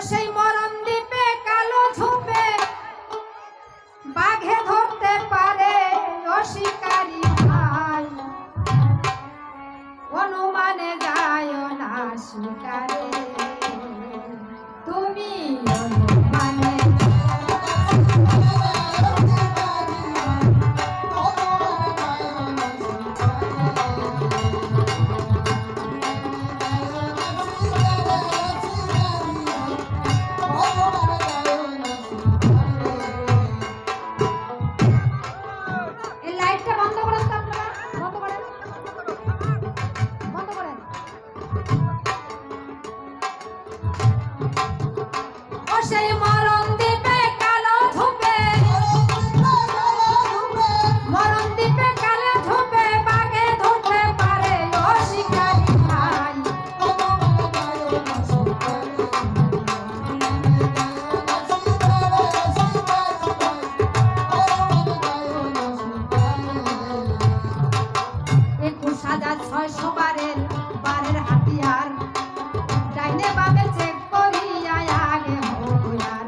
সেই মরণ দ্বীপে কালো ঝোপে বাঘে ধরতে পারে অশিকারী ভাই, অনুমানে যায় না শিকারে তুমি অনুমানে। সেই মরণ দ্বীপে কালো ঝোপে, মরণ দ্বীপে কালো ঝোপে বাঘে ধরতে পারে অশিকারী ভাই, একুশ হাজার ৬০০ বারের হাতিয়ার ডাইনে বামে চেক করিয়া আগে হইয়ার।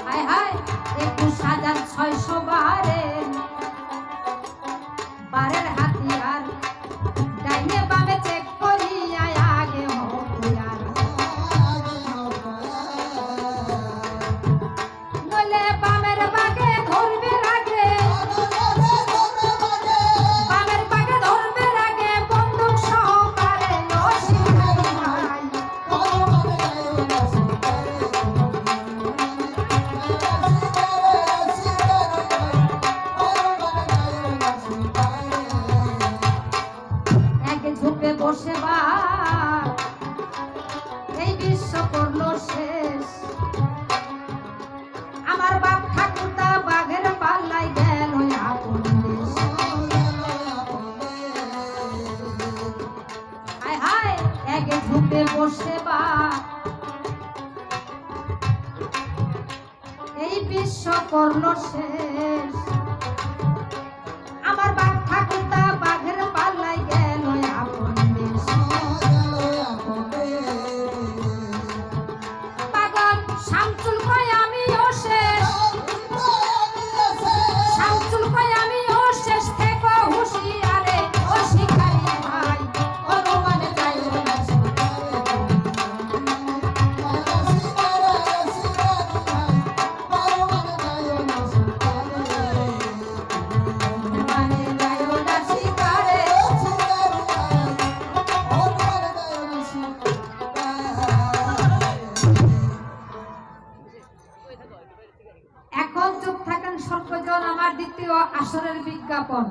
হায় হায় ২১,৬০০ বারের হাতিয়ার ডাইনে বামে চেক করিয়া আগে হইয়ার। নইলে বামের বাগে ধরবে আগে, বামের বাগে ধরবে আগে বন্দুক সহকারে অশিকারী ভাই, এক ঝোপে বসে বাঘ এই বিশ্ব করলো শেষ। আমার বাপ ঠাকুরদা বাঘের পাল্লাই গেল আপন দেশ। হায় হায় এক ঝোপে বসে বাঘ এই বিশ্ব করলো শেষ। আমার বাপ ঠাকুরদা বাঘের পাল্লাই গেল আপন দেশ। পাগল শামসুল কয় আমিও শেষ, শামসুল কয় আমিও শেষ, থেকে হুঁশিয়ারে অশিকারী ভাই, অনুমানে যায় না অনুমানে যায় না শিকারে। এখন চুপ থাকেন সর্বজন, আমার দ্বিতীয় আসরের বিজ্ঞাপন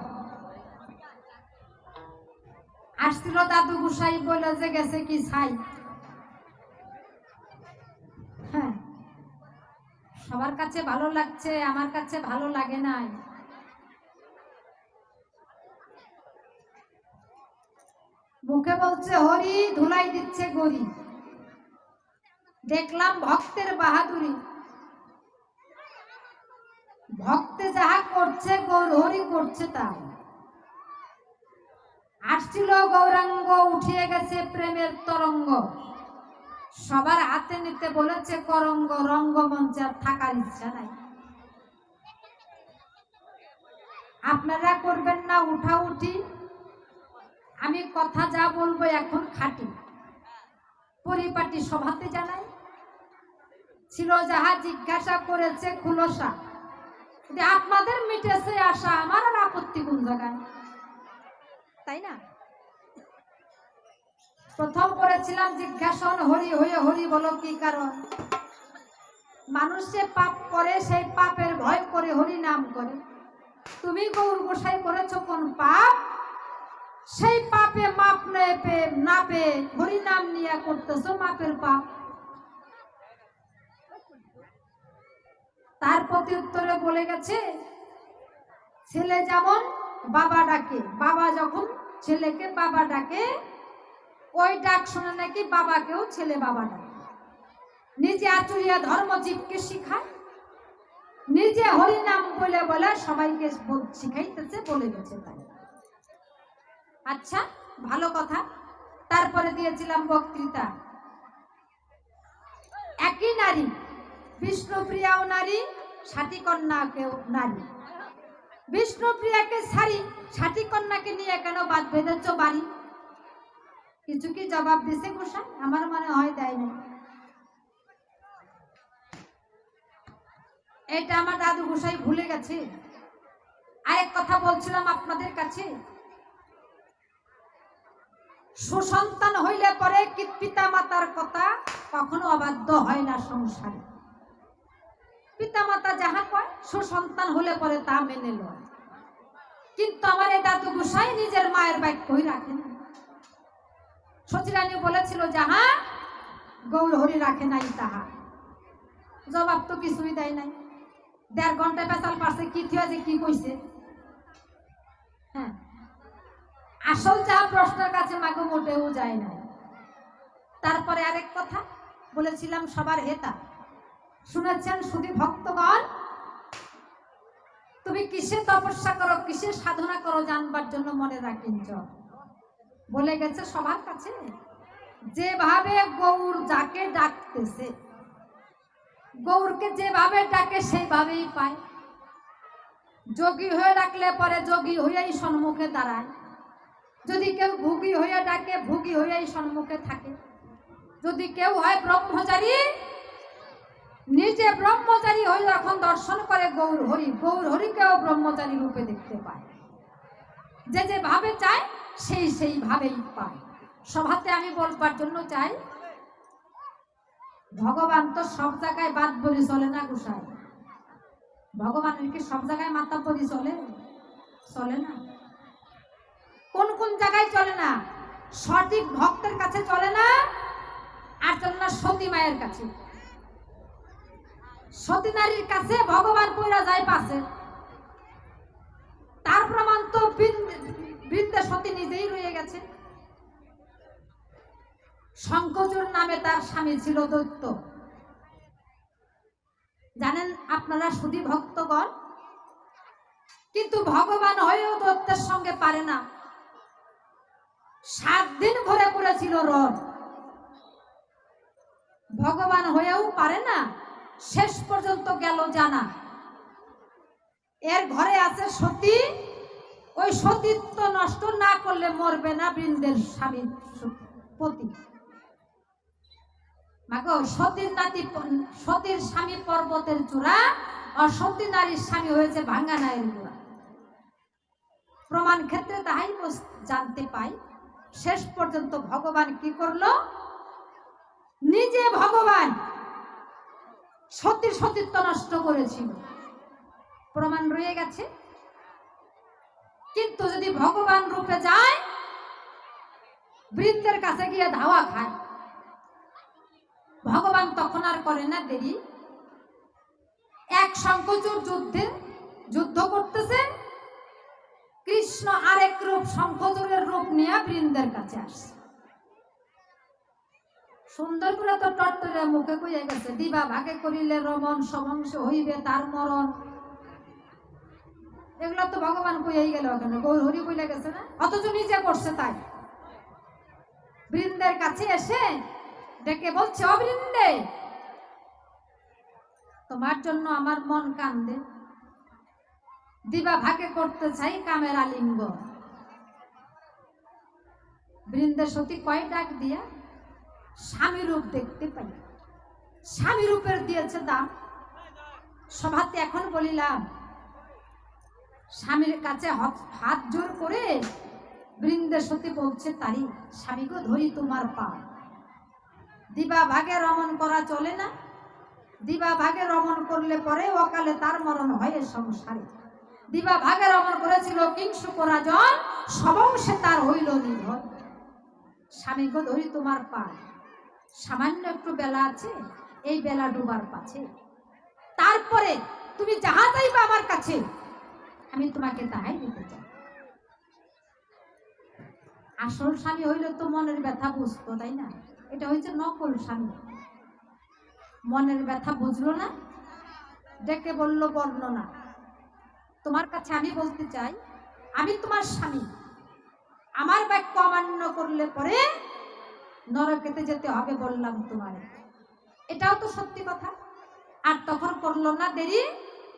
আসছিল। দাদু গুসাই বলে যে গেছে কি ছাই। হ্যাঁ, সবার কাছে ভালো লাগছে, আমার কাছে ভালো লাগে নাই। মুখে বলছে হরি, ধুলাই দিচ্ছে গরি। দেখলাম ভক্তের বাহাদুরি, ভক্তে যাহা করছে গৌর হরি করছে তাই। আসছিল গৌরাঙ্গ, উঠিয়ে গেছে প্রেমের তরঙ্গ, সবার হাতে নিতে বলেছে করঙ্গ, রঙ্গমঞ্চে আর থাকার ইচ্ছা নাই। আপনারা করবেন না উঠা উঠি, আমি কথা যা বলবো এখন খাঁটি পরিপাটি সভাতে জানাই। ছিল যাহা জিজ্ঞাসা করেছে খুলসা, আপনাদের মিটেছে আশা, আমার আর আপত্তি কোন জায়গায়, তাই না? প্রথম করেছিলাম জিজ্ঞাসন, হরি হয়ে হরি বলো কি কারণ? মানুষ যে পাপ করে সেই পাপের ভয় করে হরি নাম করে। তুমি গৌর গোসাই করেছো কোন পাপ? সেই পাপে মাপ না পেয়ে হরি নাম নিয়ে করতেছো মাপের পাপ। তার প্রতি উত্তরে বলে গেছে, ছেলে যেমন বাবা ডাকে, বাবা যখন ছেলেকে বাবা ডাকে ওই ডাক শুনে নাকি বাবাকেও ছেলে বাবা ডাকে। নিজে আচুরিয়া ধর্ম জীবকে শিখায়, নিজে হরি নাম বলে বলে সবাইকে শিখাইতেছে বলে গেছে। তাই আচ্ছা, ভালো কথা। তারপরে দিয়েছিলাম বক্তৃতা, একই নারী, বিষ্ণুপ্রিয়াও নারী, সাথীকন্যাকেও নারী। বিষ্ণুপ্রিয়াকে ছাড়ি, সাথীকন্যাকে নিয়ে কেন বাদ বেঁধেছ বাড়ি? কিছু কি জবাব দিছে গোসাই? আমার মনে হয় দেয় না। এটা আমার দাদু গোসাই ভুলে গেছে। আরেক কথা বলছিলাম আপনাদের কাছে, সুসন্তান হইলে পরে পিতা মাতার কথা কখনো অবাধ্য হয় না সংসারে। পিতা মাতা যাহা কয় সুসন্তান হলে পরে তা মেনে লয়। কিন্তু আমার এই দাদু গোসাই নিজের মায়ের বাক্যই রাখে না। সচিরানী বলেছিল যাহা গৌর হরি রাখে নাই তাহা। জবাব তো কিছুই দেয় নাই। 1.5 ঘন্টা পেছাল পারছে, কি থিয়া যে কি কইছে। হ্যাঁ, আসল যা প্রশ্নের কাছে মাগো মোটেও যায় না। তারপরে আরেক কথা বলেছিলাম, সবার হেতা শুনেছেন শুধু ভক্তগণ, তুমি কিসে তপস্যা করো, কিসে সাধনা করো জানবার জন্য মনে রাখিন। বলে গেছে সবার কাছে, যেভাবে গৌর যাকে ডাকতেছে, গৌরকে যেভাবে ডাকে সেইভাবেই পায়। যোগী হয়ে ডাকলে পরে যোগী হইয়াই সম্মুখে দাঁড়ায়। যদি কেউ ভোগী হইয়া ডাকে, ভোগী হইয়াই সম্মুখে থাকে। যদি কেউ হয় ব্রহ্মচারী, নিজে ব্রহ্মচারী হয়ে যখন দর্শন করে গৌর হরি, গৌর হরিকেও ব্রহ্মচারী রূপে দেখতে পায়। যে যেভাবে চায় সেই সেইভাবেই পায়। সভাতে আমি বলবার জন্য চাই, ভগবান তো সব জায়গায় বাদ বলি চলে না গোসাই। ভগবানের কি সব জায়গায় মাতা বলি চলে? চলে না। কোন কোন জায়গায় চলে না? সঠিক ভক্তের কাছে চলে না, আর চলে না সতী মায়ের কাছে। সতী নারীর কাছে ভগবান পইরা যায় পাশে। তার প্রমাণ তো বৃন্দে সতী নিজেই রয়ে গেছে। শঙ্খচূড় নামে তার স্বামী ছিল দৈত্য। জানেন আপনারা শুধু ভক্তগণ, কিন্তু ভগবান হয়েও দৈত্যের সঙ্গে পারে না। 7 দিন ঘুরে পড়েছিল রথ, ভগবান হয়েও পারে না। শেষ পর্যন্ত গেল জানা, এর ঘরে আছে সতী, ওই সতীত্ব নষ্ট না করলে মরবে না বৃন্দের স্বামীর পতি। মাগো, সতীর নাতি, সতীর স্বামী পর্বতের চূড়া, আর সতী নারীর স্বামী হয়েছে ভাঙ্গা নায়ের গোড়া। প্রমাণ ক্ষেত্রে তাহাই জানতে পাই। শেষ পর্যন্ত ভগবান কি করলো? নিজে ভগবান সতীর সতীত্ব নষ্ট করেছিল, প্রমাণ রয়ে গেছে। কিন্তু যদি ভগবান রূপে যায়, বৃন্দের কাছে গিয়ে ধাওয়া খায়, ভগবান তখন আর করে না দেরি। এক শঙ্খচূড় যুদ্ধ করতেছে, কৃষ্ণ আরেক রূপ শঙ্খচূড়ের রূপ নিয়ে বৃন্দের কাছে আসছে। সুন্দর করে তো টট্টরে মুখে কইয়া গেছে, দিবা ভাগে করিলে রমন, সমংশ হইবে তার মরণ। এগুলো তো ভগবান কইয়াই গেল, ওখানে গৌর হরি বলে গেছে না, অথচ নিজে করছে তাই। বৃন্দের কাছে এসে ডেকে বলছে, অবৃন্দে, তোমার জন্য আমার মন কান্দে, দিবা ভাগে করতে চাই কামের আলিঙ্গ। বৃন্দের সতী কয় ডাক দিয়া স্বামী রূপ দেখতে পাই। স্বামী রূপের দিয়েছে দাম। সভাতে এখন বলিলাম, স্বামীর কাছে হাত জোর করে বৃন্দের সতী বলছে তারি, স্বামী গো ধরি তোমার পা। দিবা ভাগে রমণ করা চলে না, দিবা ভাগে রমণ করলে পরে অকালে তার মরণ হয় সংসারে। দিবা ভাগে রমণ করেছিল কিংসুক রাজন, সবংশে তার হইল নিধন। স্বামী গো ধরি তোমার পা, সামান্য একটু বেলা আছে, এই বেলা ডুবার পাছে। তারপরে তুমি যাহা চাইবে আমার কাছে, আমি তোমাকে তাহাই দিতে চাই। আসল স্বামী হইলে তো মনের ব্যথা বুঝতো, তাই না? এটা হয়েছে নকল স্বামী। মনের ব্যথা বুঝলো না, ডেকে বলল বর্ণনা। তোমার কাছে আমি বলতে চাই, আমি তোমার স্বামী, আমার বাক্য অমান্য করলে পরে নরকেতে যেতে হবে বললাম তোমার। এটাও তো সত্যি কথা। আর তখন করলো না দেরি,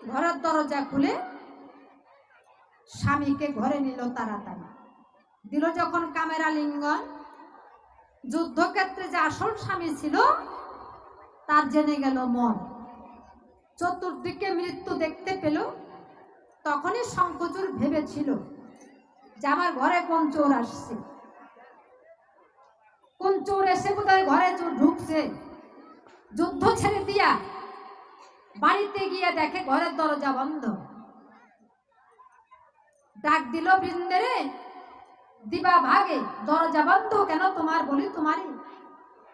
ঘরের দরজা খুলে স্বামীকে ঘরে নিল তাড়াতাড়ি। দিল যখন কামের আলিঙ্গন, যুদ্ধক্ষেত্রে যে আসল স্বামী ছিল তার জেনে গেল মন। চতুর্দিকে মৃত্যু দেখতে পেল। তখনই শঙ্খচূড় ভেবেছিল যে আমার ঘরে কোন চোর আসছে, কোন চোর এসে বোধহয় ঘরে চোর ঢুকছে। যুদ্ধ ছেড়ে দিয়া বাড়িতে গিয়ে দেখে ঘরের দরজা বন্ধ। ডাক দিল, বৃন্দেরে দিবা ভাগে, দরজা বন্ধ কেন তোমার? বলি তোমারই।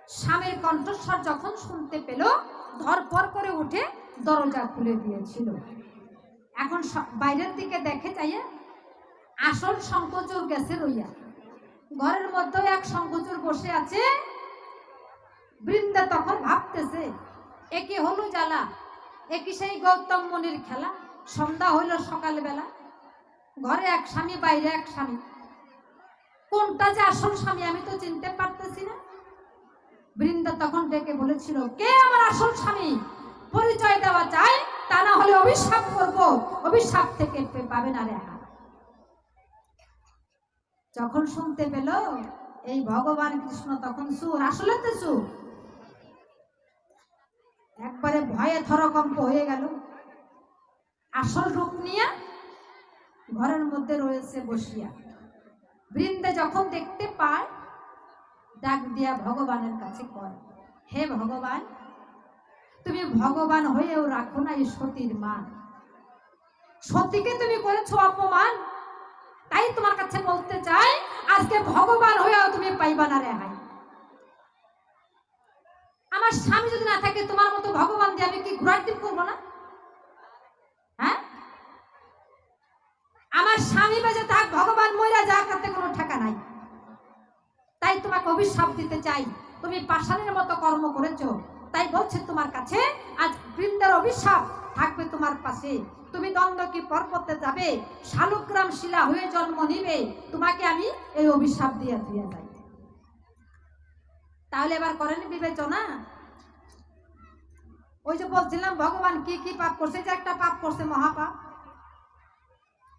স্বামীর কণ্ঠস্বর যখন শুনতে পেল, ধরপর করে উঠে দরজা খুলে দিয়েছিল। এখন বাইরের দিকে দেখে যাইয়া আসল শঙ্খচূড় গেছে রইয়া। ঘরের মধ্যে এক শঙ্খচূড় বসে আছে। বৃন্দা তখন ভাবতেছে, একে হলো জ্বালা, একই সেই গৌতম মুনির খেলা। সন্ধ্যা হইল সকালবেলা, ঘরে এক স্বামী, বাইরে এক স্বামী। কোনটা যে আসল স্বামী আমি তো চিনতে পারতেছি না। বৃন্দা তখন ডেকে বলেছিল, কে আমার আসল স্বামী? পরিচয় দেওয়া চাই, তা না হলে অভিশাপ করব, অভিশাপ থেকে পাবে না রেহাই। যখন শুনতে পেল এই ভগবান কৃষ্ণ, তখন চুর, আসলে তো চুর, একবারে ভয়ে থরকম্প হয়ে গেল। আসল রূপ নিয়ে ঘরের মধ্যে রয়েছে বসিয়া। বৃন্দে যখন দেখতে পায়, ডাক দিয়া ভগবানের কাছে কয়, হে ভগবান, তুমি ভগবান হয়েও রাখো না এই সতীর মান। সতীকে তুমি করেছো অপমান, তাই তোমার কাছে বলতে চাই, আজকে ভগবান হয়েও তুমি পাইবা না রেহাই। আমার স্বামী যদি না থাকে, তোমার মতো ভগবান দিয়ে আমি কি ঘোরার টিপ করবো না? হ্যাঁ, আমার স্বামী বেঁচে থাক, ভগবান মইরা যাক, তাতে কোনো ঠেকা নাই। তাই তোমাকে অভিশাপ দিতে চাই, তুমি পাষাণের মতো কর্ম করেছো, তাই বলছে তোমার কাছে আজ বৃন্দার অভিশাপ থাকবে তোমার পাশে। তুমি দ্বন্দ্বকী পর্বতে যাবে, শালগ্রাম শিলা হয়ে জন্ম নিবে, তোমাকে আমি এই অভিশাপ দিয়ে দিয়ে যাই। তাহলে এবার করেন বিবেচনা। ওই যে বলছিলাম ভগবান কি কি পাপ করছে, যে একটা পাপ করছে মহাপাপ,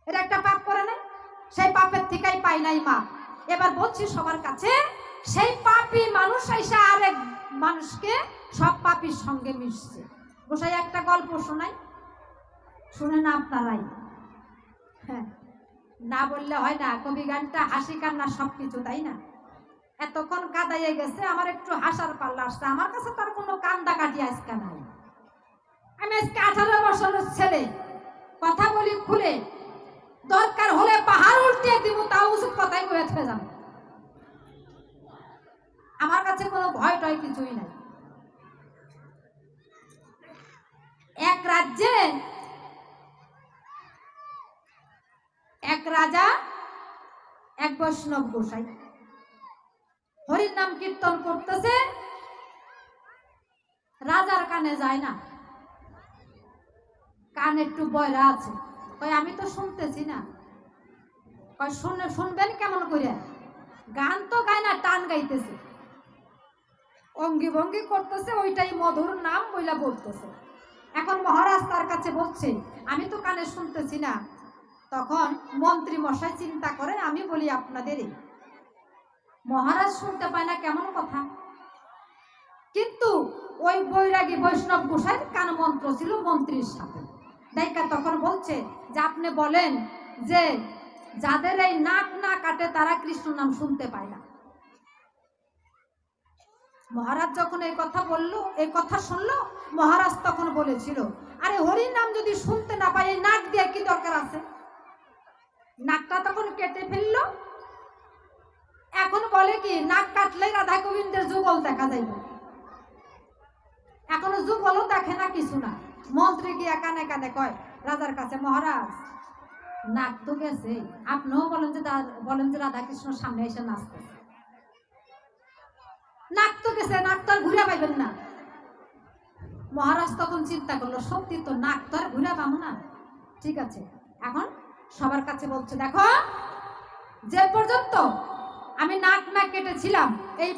এটা একটা পাপ করে নাই, সেই পাপের থেকেই পাই নাই মা। এবার বলছি সবার কাছে, সেই পাপী মানুষ এসে আরেক মানুষকে সব পাপীর সঙ্গে মিশছে। গোসাই একটা গল্প শোনাই, শুনে না আপনারাই। হ্যাঁ, না বললে হয় না, কবি গানটা হাসি কান্না সবকিছু, তাই না? এতক্ষণ কাদাইয়ে গেছে, আমার একটু হাসার পাল্লা আসছে। আমার কাছে তার কোনো কান্দা কাটি আজকে নাই। আমি আজকে 18 বছরের ছেলে, কথা বলি খুলে, দরকার হলে পাহাড় উল্টে দিব, তাও উচিত কথাই কয়ে থেকে যাবো। আমার কাছে কোনো ভয় টয় কিছুই নাই। এক রাজ্যে এক রাজা, এক বৈষ্ণব গোসাই হরির নাম কীর্তন করতেছে। রাজার কানে যায় না, কান একটু বয়রা আছে। কয় আমি তো শুনতেছি না। কয় শুনবেন কেমন করে? গান তো গায় না, টান গাইতেছে, অঙ্গি ভঙ্গি করতেছে, ওইটাই মধুর নাম বইলা বলতেছে। এখন মহারাজ তার কাছে বলছে, আমি তো কানে শুনতেছি না। তখন মন্ত্রী মশাই চিন্তা করে, আমি বলি আপনাদের, মহারাজ শুনতে পায় না কেমন কথা? কিন্তু ওই বৈরাগী বৈষ্ণব গোসাইয়ের কান মন্ত্র ছিল মন্ত্রীর সাথে। দেখা তখন বলছে যে আপনি বলেন যে যাদের এই নাক না কাটে তারা কৃষ্ণ নাম শুনতে পায় না। মহারাজ যখন এই কথা বললো, এই কথা শুনলো, মহারাজ তখন বলেছিল, আরে হরির নাম যদি শুনতে না পাই, এই নাক দিয়ে কি দরকার আছে? নাকটা তখন কেটে ফেললো। এখন বলে কি, নাক কাটলে রাধা গোবিন্দের যুগল দেখা যাইবে। এখনো যুগলও দেখে না, কিছু না। মন্ত্রী গিয়া কানে কানে কয় রাজার কাছে, মহারাজ নাক তো গেছে, আপনিও বলেন যে রাধা কৃষ্ণ সামনে এসে নাচতে। নাক তো গেছে, নাক তো আর ঘুরে পাইবেন না। মহারাজ তখন চিন্তা করলো, সত্যি তো, নাক তো আর ঘুরে পাবো না। ঠিক আছে, এখন সবার কাছে বলছে, দেখো যে পর্যন্ত আমি নাক না কেটেছিলাম, এই